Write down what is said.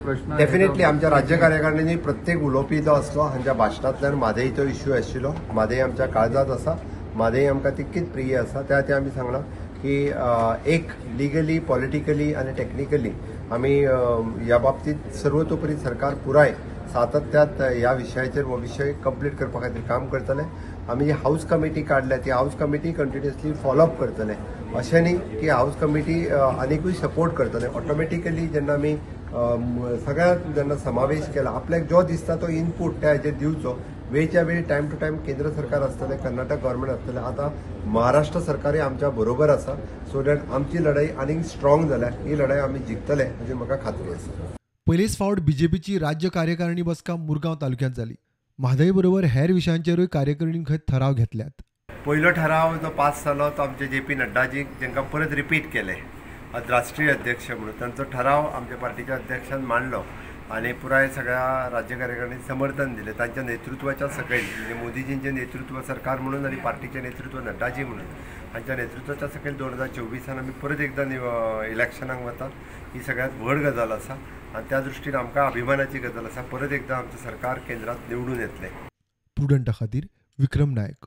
Definitely आमच्या राज्य कार्यकारिणींनी प्रत्येक उलोवपी जो आसलो हांच्या भाशणांतल्यान म्हादय तो इश्यू आशिल्लो. म्हादय आमच्या काळजात आसा, म्हादय आमकां तितकीच प्रिय आसा. त्या खातीर आमी सांगलां की एक लिगली, पॉलिटिकली आनी टेक्निकली आमी ह्या बाबतींत सर्वतोपरी सरकार पुराय सातत्यात ह्या विशयाचेर हो विशय कंप्लीट करपा खातीर काम करतले. आमी जी हाऊस कमिटी काडल्या ती हाऊस कमिटी कंटिन्युअसली फॉलोअप करतले. अशें न्ही की हाऊस कमिटी आनिकूय सपोर्ट करतले. ऑटोमॅटिकली जेन्ना आमी सगळ्यांत जेन्ना समावेश केला, आपल्याक जो दिसता तो इनपूट त्या हाचेर दिवचो. वेळच्या वेळी टायम टू टायम केंद्र सरकार आसतलें, कर्नाटक गव्हर्मेंट आसतलें, आतां महाराष्ट्र सरकारूय आमच्या बरोबर आसा. सो दॅट आमची लढाई आनीक स्ट्रॉंग जाल्या. ही लढाई आमी जिखतले हाची म्हाका खात्री आसा. पयलेच फावट बीजेपीची राज्य कार्यकारिणी बसका मुरगांव तालुक्यांत जाली. म्हादय बरोबर हेर विशयांचेरूय कार्यकारिणीन खंय ठराव घेतल्यात. पयलो ठराव जो पास जालो तो आमचे JP नड्डाजी जेंकां परत रिपीट केले राष्ट्रीय अध्यक्ष म्हणून. तांचो ठराव आमच्या पार्टीच्या अध्यक्षान मांडलो आनी पुराय सगळ्या राज्य कार्यकारिणीक समर्थन दिलें. तांच्या नेतृत्वाच्या सकयल म्हणजे मोदीजींचे नेतृत्व सरकार म्हणून आनी पार्टीचे नेतृत्व नड्डाजी म्हणून हांच्या नेतृत्वाच्या सकयल 2024 आमी परत एकदां इलेक्शनाक वतात. ही सगळ्यांत व्हड गजाल आसा आनी त्या दृश्टीन आमकां अभिमानाची गजाल आसा. परत एकदां आमचें सरकार केंद्रांत निवडून येतलें. प्रुडंटा खातीर विक्रम नायक.